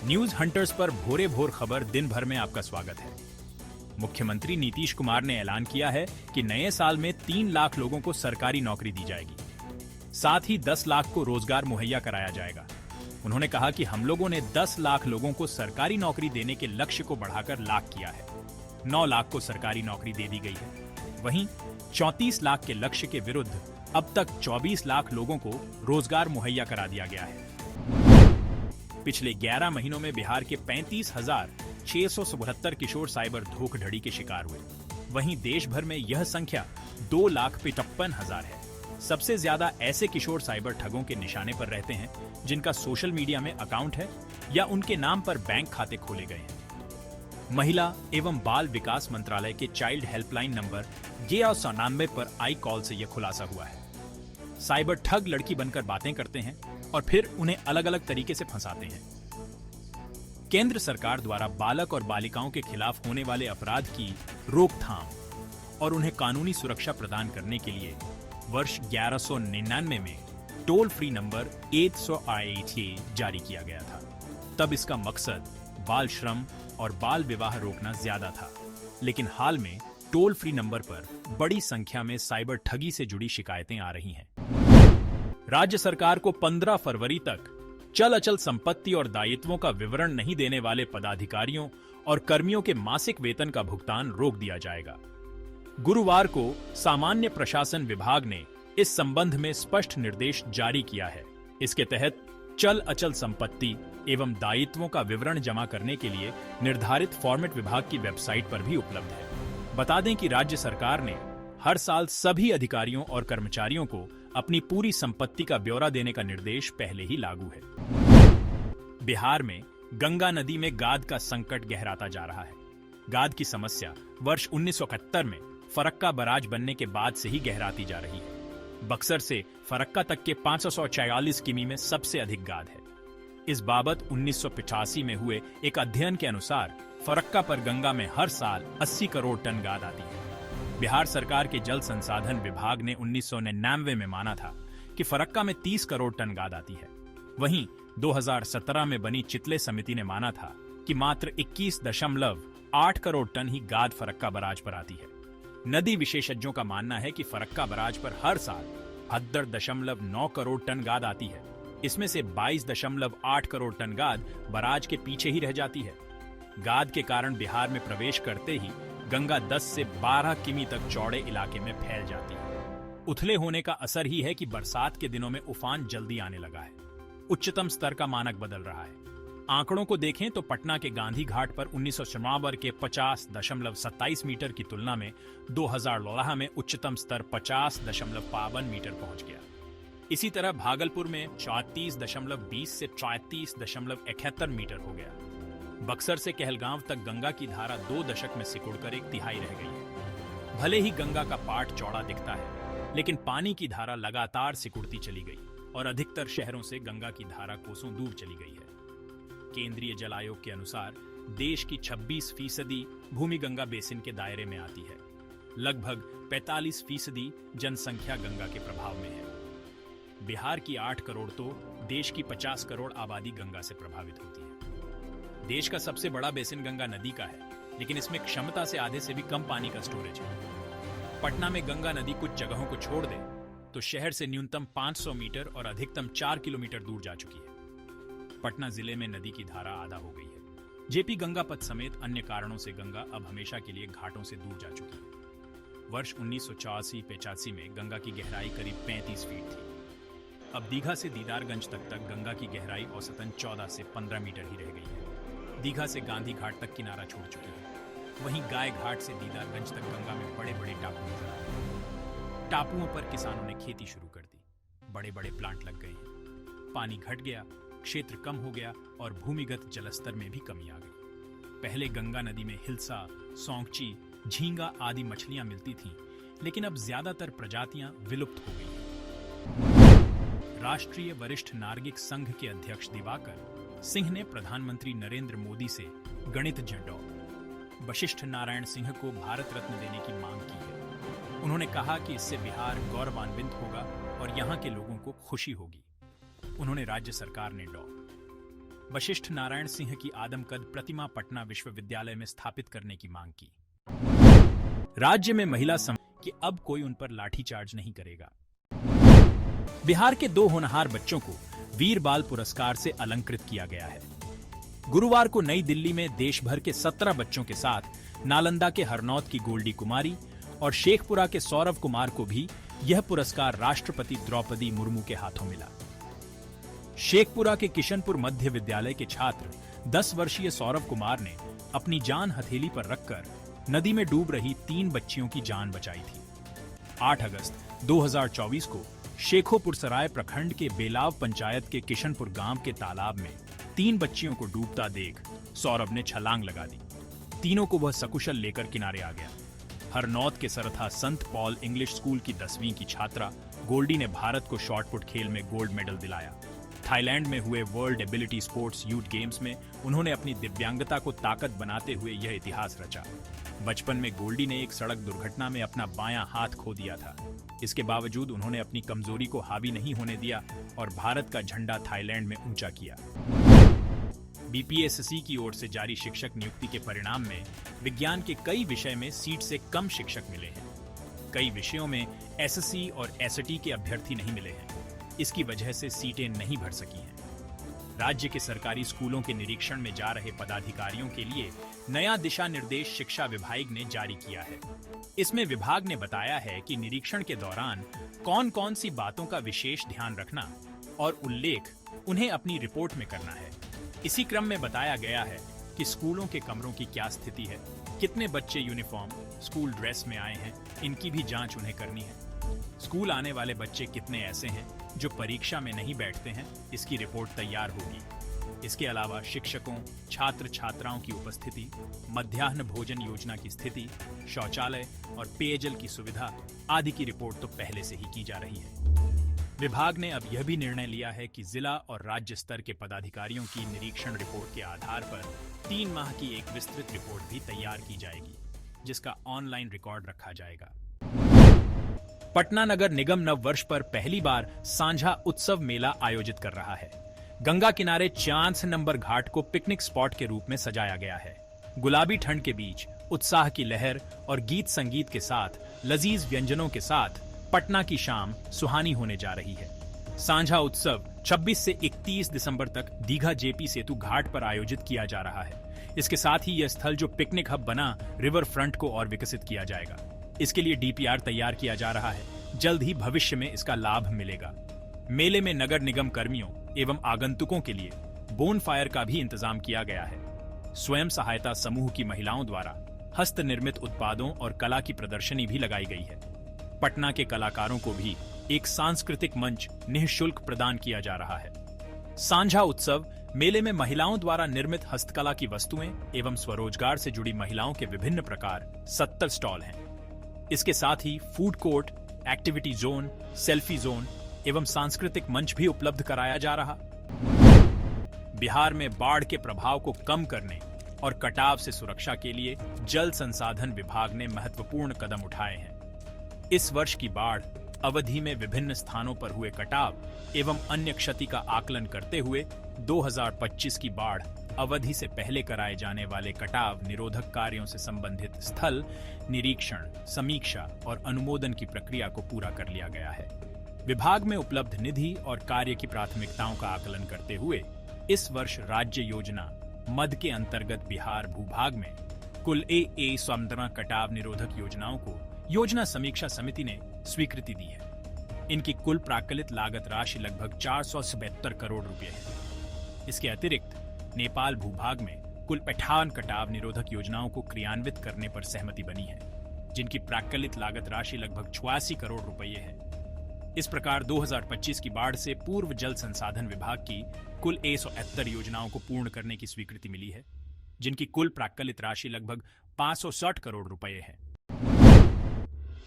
News hunters पर भोरे भोर खबर दिन भर में आपका स्वागत है। मुख्यमंत्री नीतीश कुमार ने ऐलान किया है कि नए साल में 3 लाख लोगों को सरकारी नौकरी दी जाएगी। साथ ही 10 लाख को रोजगार मुहैया कराया जाएगा। उन्होंने कहा कि हम लोगों ने 10 लाख लोगों को सरकारी नौकरी देने के लक्ष्य को बढ़ाकर लाख किया है। 9 लाख को सरकारी नौकरी दे दी गई है। वहीं 34 लाख के लक्ष्य के विरुद्ध अब तक 24 लाख लोगों को रोजगार मुहैया करा दिया गया है। पिछले 11 महीनों में बिहार के 35,677 किशोर साइबर धोखाधड़ी के शिकार हुए। वहीं देश भर में यह संख्या 2,55,000 है। सबसे ज्यादा ऐसे किशोर साइबर ठगों के निशाने पर रहते हैं जिनका सोशल मीडिया में अकाउंट है या उनके नाम पर बैंक खाते खोले गए हैं। महिला एवं बाल विकास मंत्रालय के चाइल्ड हेल्पलाइन नंबर 1199 पर आई कॉल से यह खुलासा हुआ है। साइबर ठग लड़की बनकर बातें करते हैं और फिर उन्हें अलग अलग तरीके से फंसाते हैं। केंद्र सरकार द्वारा बालक और बालिकाओं के खिलाफ होने वाले अपराध की रोकथाम और उन्हें कानूनी सुरक्षा प्रदान करने के लिए वर्ष 1199 में टोल फ्री नंबर 888 जारी किया गया था। तब इसका मकसद बाल श्रम और बाल विवाह रोकना ज्यादा था, लेकिन हाल में टोल फ्री नंबर पर बड़ी संख्या में साइबर ठगी से जुड़ी शिकायतें आ रही हैं। राज्य सरकार को 15 फरवरी तक चल अचल संपत्ति और दायित्वों का विवरण नहीं देने वाले पदाधिकारियों और कर्मियों के मासिक वेतन का भुगतान रोक दिया जाएगा। गुरुवार को सामान्य प्रशासन विभाग ने इस संबंध में स्पष्ट निर्देश जारी किया है। इसके तहत चल अचल संपत्ति एवं दायित्वों का विवरण जमा करने के लिए निर्धारित फॉर्मेट विभाग की वेबसाइट पर भी उपलब्ध है। बता दें कि राज्य सरकार ने हर साल सभी अधिकारियों और कर्मचारियों को अपनी पूरी संपत्ति का ब्यौरा देने का निर्देश पहले ही लागू है। बिहार में गंगा नदी में गाद का संकट गहराता जा रहा है। गाद की समस्या वर्ष 1971 में फरक्का बराज बनने के बाद से ही गहराती जा रही है। बक्सर से फरक्का तक के 544 किमी में सबसे अधिक गाद है। इस बाबत 1985 में हुए एक अध्ययन के अनुसार फरक्का पर गंगा में हर साल 80 करोड़ टन गाद आती है। बिहार सरकार के जल संसाधन विभाग ने 1999 में माना था कि फरक्का में 30 करोड़ टन गाद आती है। वहीं 2017 में बनी चितले समिति ने माना था कि मात्र 21.8 करोड़ टन ही गाद फरक्का बराज पर आती है। नदी विशेषज्ञों का मानना है कि फरक्का बराज पर हर साल 78.9 करोड़ टन गाद आती है। इसमें से 22.8 करोड़ टन गाद बराज के पीछे ही रह जाती है। गाद के कारण बिहार में प्रवेश करते ही गंगा 10 से 12 किमी तक चौड़े इलाके में फैल जाती है। उथले होने का असर ही है कि बरसात के दिनों में उफान जल्दी आने लगा है। उच्चतम स्तर का मानक बदल रहा है। आंकड़ों को देखें तो पटना के गांधी घाट पर 1996 के 50.27 मीटर की तुलना में 2016 में उच्चतम स्तर 50.52 मीटर पहुंच गया। इसी तरह भागलपुर में 34.20 से 33.71 मीटर हो गया। बक्सर से कहलगांव तक गंगा की धारा 2 दशक में सिकुड़कर 1/3 रह गई है। भले ही गंगा का पाट चौड़ा दिखता है, लेकिन पानी की धारा लगातार सिकुड़ती चली गई और अधिकतर शहरों से गंगा की धारा कोसों दूर चली गई है। केंद्रीय जल आयोग के अनुसार देश की 26% भूमि गंगा बेसिन के दायरे में आती है। लगभग 45% जनसंख्या गंगा के प्रभाव में है। बिहार की 8 करोड़ तो देश की 50 करोड़ आबादी गंगा से प्रभावित होती है। देश का सबसे बड़ा बेसिन गंगा नदी का है, लेकिन इसमें क्षमता से आधे से भी कम पानी का स्टोरेज है। पटना में गंगा नदी कुछ जगहों को छोड़ दे तो शहर से न्यूनतम 500 मीटर और अधिकतम 4 किलोमीटर दूर जा चुकी है। पटना जिले में नदी की धारा आधा हो गई है। जेपी गंगा पथ समेत अन्य कारणों से गंगा अब हमेशा के लिए घाटों से दूर जा चुकी है। वर्ष 1984-85 में गंगा की गहराई करीब 35 फीट थी। अब दीघा से दीदारगंज तक गंगा की गहराई औसतन 14 से 15 मीटर ही रह गई है। दीघा से गांधी घाट तक किनारा छोड़ चुकी है। वहीं गाय घाट से दीदारगंज तक गंगा में बड़े बड़े टापू नजर आ रहे हैं। टापुओं पर किसानों ने खेती शुरू कर दी। बड़े बड़े प्लांट लग गए हैं। पानी घट गया, क्षेत्र कम हो गया और भूमिगत जलस्तर में भी कमी आ गई। पहले गंगा नदी में हिल्सा, सौंकची, झींगा आदि मछलियां मिलती थीं, लेकिन अब ज्यादातर प्रजातियां विलुप्त हो गई हैं। राष्ट्रीय वरिष्ठ नार्गिक संघ के अध्यक्ष दिवाकर सिंह ने प्रधानमंत्री नरेंद्र मोदी से गणितज्ञ डॉ. वशिष्ठ नारायण सिंह को भारत रत्न देने की मांग की है। उन्होंने कहा कि इससे बिहार गौरवान्वित होगा और यहां के लोगों को खुशी होगी। उन्होंने राज्य सरकार ने डॉ. वशिष्ठ नारायण सिंह की आदमकद प्रतिमा पटना विश्वविद्यालय में स्थापित करने की मांग की। राज्य में महिला कि अब कोई उन पर लाठीचार्ज नहीं करेगा। बिहार के 2 होनहार बच्चों को वीर बाल पुरस्कार से अलंकृत किया गया है। गुरुवार को नई दिल्ली में देश भर के 17 बच्चों के साथ नालंदा के हरनौत की गोल्डी कुमारी और शेखपुरा के सौरव कुमार को भी यह पुरस्कार राष्ट्रपति द्रौपदी मुर्मू के हाथों मिला। शेखपुरा के किशनपुर मध्य विद्यालय के छात्र 10 वर्षीय सौरव कुमार ने अपनी जान हथेली पर रखकर नदी में डूब रही 3 बच्चियों की जान बचाई थी। 8 अगस्त 2024 को शेखोपुर सराय प्रखंड के बेलाव पंचायत के किशनपुर गांव के तालाब में 3 बच्चियों को डूबता देख सौरभ ने छलांग लगा दी। तीनों को वह सकुशल लेकर किनारे आ गया। हरनौत के सरथा संत पॉल इंग्लिश स्कूल की 10वीं की छात्रा गोल्डी ने भारत को शॉटपुट खेल में गोल्ड मेडल दिलाया। थाईलैंड में हुए world ability sports youth games में उन्होंने अपनी दिव्यांगता को ताकत बनाते हुए यह इतिहास रचा। बचपन में गोल्डी ने एक सड़क दुर्घटना में अपना बायां हाथ खो दिया था। इसके बावजूद उन्होंने अपनी कमजोरी को हावी नहीं होने दिया और भारत का झंडा थाईलैंड में ऊंचा किया। बीपीएससी की ओर से जारी शिक्षक नियुक्ति के परिणाम में विज्ञान के कई विषय में सीट से कम शिक्षक मिले हैं। कई विषयों में एसएससी और एसटी के अभ्यर्थी नहीं मिले हैं। इसकी वजह से सीटें नहीं भर सकी हैं। राज्य के सरकारी स्कूलों के निरीक्षण में जा रहे पदाधिकारियों के लिए नया दिशा निर्देश शिक्षा विभाग ने जारी किया है। इसमें विभाग ने बताया है कि निरीक्षण के दौरान कौन कौन सी बातों का विशेष ध्यान रखना और उल्लेख उन्हें अपनी रिपोर्ट में करना है। इसी क्रम में बताया गया है कि स्कूलों के कमरों की क्या स्थिति है, कितने बच्चे यूनिफॉर्म स्कूल ड्रेस में आए हैं, इनकी भी जांच उन्हें करनी है। स्कूल आने वाले बच्चे कितने ऐसे हैं जो परीक्षा में नहीं बैठते हैं, इसकी रिपोर्ट तैयार होगी। इसके अलावा शिक्षकों, छात्र छात्राओं की उपस्थिति, मध्याह्न भोजन योजना की स्थिति, शौचालय और पेयजल की सुविधा आदि की रिपोर्ट तो पहले से ही की जा रही है। विभाग ने अब यह भी निर्णय लिया है कि जिला और राज्य स्तर के पदाधिकारियों की निरीक्षण रिपोर्ट के आधार पर 3 माह की एक विस्तृत रिपोर्ट भी तैयार की जाएगी, जिसका ऑनलाइन रिकॉर्ड रखा जाएगा। पटना नगर निगम नव वर्ष पर पहली बार सांझा उत्सव मेला आयोजित कर रहा है। गंगा किनारे चांद नंबर घाट को पिकनिक स्पॉट के रूप में सजाया गया है। गुलाबी ठंड के बीच उत्साह की लहर और गीत संगीत के साथ लजीज व्यंजनों के साथ पटना की शाम सुहानी होने जा रही है। सांझा उत्सव 26 से 31 दिसंबर तक दीघा जेपी सेतु घाट पर आयोजित किया जा रहा है। इसके साथ ही यह स्थल जो पिकनिक हब बना रिवर फ्रंट को और विकसित किया जाएगा। इसके लिए डीपीआर तैयार किया जा रहा है। जल्द ही भविष्य में इसका लाभ मिलेगा। मेले में नगर निगम कर्मियों एवं आगंतुकों के लिए बोन फायर का भी इंतजाम किया गया है। स्वयं सहायता समूह की महिलाओं द्वारा हस्त निर्मित उत्पादों और कला की प्रदर्शनी भी लगाई गई है। पटना के कलाकारों को भी एक सांस्कृतिक मंच निःशुल्क प्रदान किया जा रहा है। सांझा उत्सव मेले में महिलाओं द्वारा निर्मित हस्तकला की वस्तुएं एवं स्वरोजगार से जुड़ी महिलाओं के विभिन्न प्रकार 70 स्टॉल हैं। इसके साथ ही food court, activity zone, selfie zone एवं सांस्कृतिक मंच भी उपलब्ध कराया जा रहा। बिहार में बाढ़ के प्रभाव को कम करने और कटाव से सुरक्षा के लिए जल संसाधन विभाग ने महत्वपूर्ण कदम उठाए हैं। इस वर्ष की बाढ़ अवधि में विभिन्न स्थानों पर हुए कटाव एवं अन्य क्षति का आकलन करते हुए 2025 की बाढ़ अवधि से पहले कराए जाने वाले कटाव निरोधक कार्यों से संबंधित स्थल निरीक्षण, समीक्षा और अनुमोदन की प्रक्रिया को पूरा कर लिया गया है। विभाग में उपलब्ध निधि और कार्य की प्राथमिकताओं का आकलन करते हुए इस वर्ष राज्य योजना मद के अंतर्गत बिहार भूभाग में कुल ए स्वामदना कटाव निरोधक योजनाओं को योजना समीक्षा समिति ने स्वीकृति दी है। इनकी कुल प्राकलित लागत राशि लगभग 472 करोड़ रुपए है। इसके अतिरिक्त नेपाल भूभाग में कुल 58 कटाव निरोधक योजनाओं को क्रियान्वित करने पर सहमति बनी है, जिनकी प्राकलित लागत राशि लगभग 86 करोड़ रुपए है। इस प्रकार 2025 की बाढ़ से पूर्व जल संसाधन विभाग की कुल 173 योजनाओं को पूर्ण करने की स्वीकृति मिली है, जिनकी कुल प्राकलित राशि लगभग 560 करोड़ रुपए है।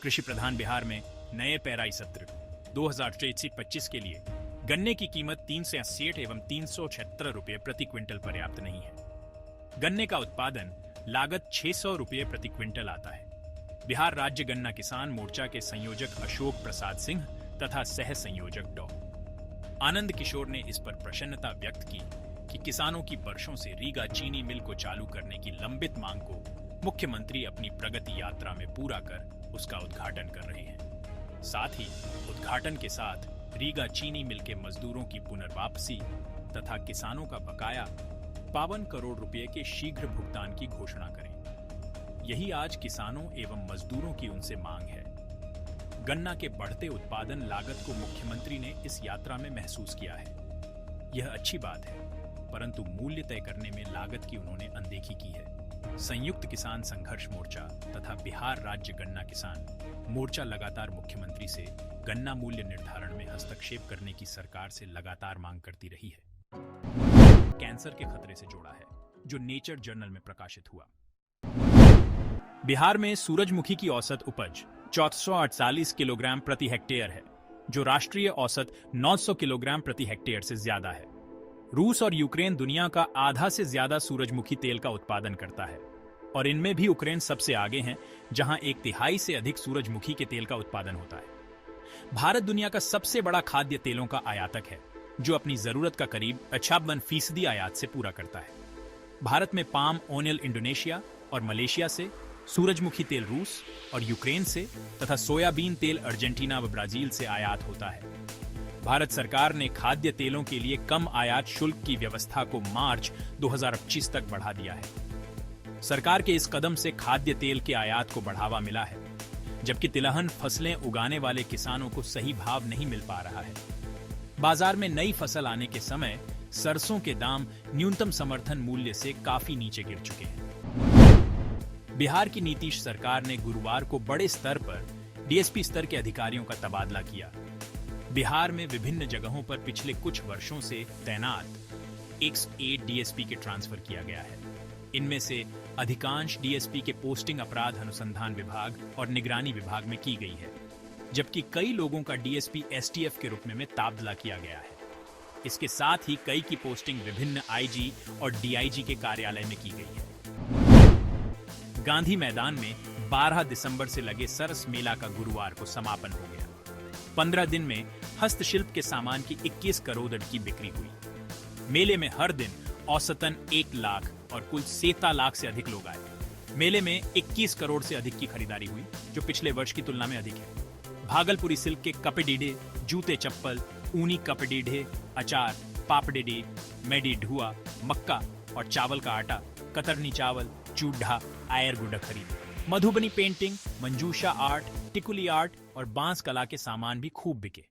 कृषि प्रधान बिहार में नए पेराई सत्र 2023-25 के लिए गन्ने की कीमत 368 एवं 376 रुपये प्रति क्विंटल पर्याप्त नहीं है। गन्ने का उत्पादन लागत 600 रुपये प्रति क्विंटल आता है। बिहार राज्य गन्ना किसान मोर्चा के संयोजक अशोक प्रसाद सिंह तथा सह संयोजक डॉ आनंद किशोर ने इस पर प्रसन्नता व्यक्त की कि किसानों की वर्षों से रीगा चीनी मिल को चालू करने की लंबित मांग को मुख्यमंत्री अपनी प्रगति यात्रा में पूरा कर उसका उद्घाटन कर रहे हैं। साथ ही उद्घाटन के साथ रीगा चीनी मिल के मजदूरों की पुनर्वापसी तथा किसानों का बकाया 52 करोड़ रुपए के शीघ्र भुगतान की घोषणा करें। यही आज किसानों एवं मजदूरों की उनसे मांग है। गन्ना के बढ़ते उत्पादन लागत को मुख्यमंत्री ने इस यात्रा में महसूस किया है। यह अच्छी बात है, परंतु मूल्य तय करने में लागत की उन्होंने अनदेखी की है। संयुक्त किसान संघर्ष मोर्चा तथा बिहार राज्य गन्ना किसान मोर्चा लगातार मुख्यमंत्री से गन्ना मूल्य निर्धारण में हस्तक्षेप करने की सरकार से लगातार मांग करती रही है। कैंसर के खतरे से जोड़ा है, जो नेचर जर्नल में प्रकाशित हुआ। बिहार में सूरजमुखी की औसत उपज 448 किलोग्राम प्रति हेक्टेयर है, जो राष्ट्रीय औसत 900 किलोग्राम प्रति हेक्टेयर से ज्यादा है। रूस और यूक्रेन दुनिया का आधा से ज्यादा सूरजमुखी तेल का उत्पादन करता है और इनमें भी यूक्रेन सबसे आगे हैं, जहां 1/3 से अधिक सूरजमुखी के तेल का उत्पादन होता है। भारत दुनिया का सबसे बड़ा खाद्य तेलों का आयातक है, जो अपनी जरूरत का करीब 56% आयात से पूरा करता है। भारत में पाम ऑयल इंडोनेशिया और मलेशिया से, सूरजमुखी तेल रूस और यूक्रेन से तथा सोयाबीन तेल अर्जेंटीना व ब्राजील से आयात होता है। भारत सरकार ने खाद्य तेलों के लिए कम आयात शुल्क की व्यवस्था को मार्च 2025 तक बढ़ा दिया है। सरकार के इस कदम से खाद्य तेल के आयात को बढ़ावा मिला है, जबकि तिलहन फसलें उगाने वाले किसानों को सही भाव नहीं मिल पा रहा है। बाजार में नई फसल आने के समय सरसों के दाम न्यूनतम समर्थन मूल्य से काफी नीचे गिर चुके हैं। बिहार की नीतीश सरकार ने गुरुवार को बड़े स्तर पर डीएसपी स्तर के अधिकारियों का तबादला किया। बिहार में विभिन्न जगहों पर पिछले कुछ वर्षों से तैनात 108 डीएसपी के ट्रांसफर किया गया है। इनमें से अधिकांश डीएसपी के पोस्टिंग अपराध अनुसंधान विभाग और निगरानी विभाग में की गई है, जबकि कई लोगों का डीएसपी एसटीएफ के रूप में तबादला किया गया है। इसके साथ ही कई की पोस्टिंग विभिन्न आईजी और डीआईजी के कार्यालय में की गई है। गांधी मैदान में 12 दिसंबर से लगे सरस मेला का गुरुवार को समापन हो गया। 15 दिन में हस्तशिल्प के सामान की 21 करोड़ की बिक्री हुई। मेले में हर दिन औसतन 1 लाख और कुल 7 लाख से अधिक लोग आए। मेले में 21 करोड़ से अधिक की खरीदारी हुई, जो पिछले वर्ष की तुलना में अधिक है। भागलपुरी सिल्क के कपड़ीडे, जूते चप्पल, ऊनी कपड़ीडे, अचार, पापड़ेडे, मेडी ढुआ, मक्का और चावल का आटा, कतरनी चावल, चूड़ा, आयर गुड्डा खरीदे। मधुबनी पेंटिंग, मंजूषा आर्ट, टिकुली आर्ट और बांस कला के सामान भी खूब बिके।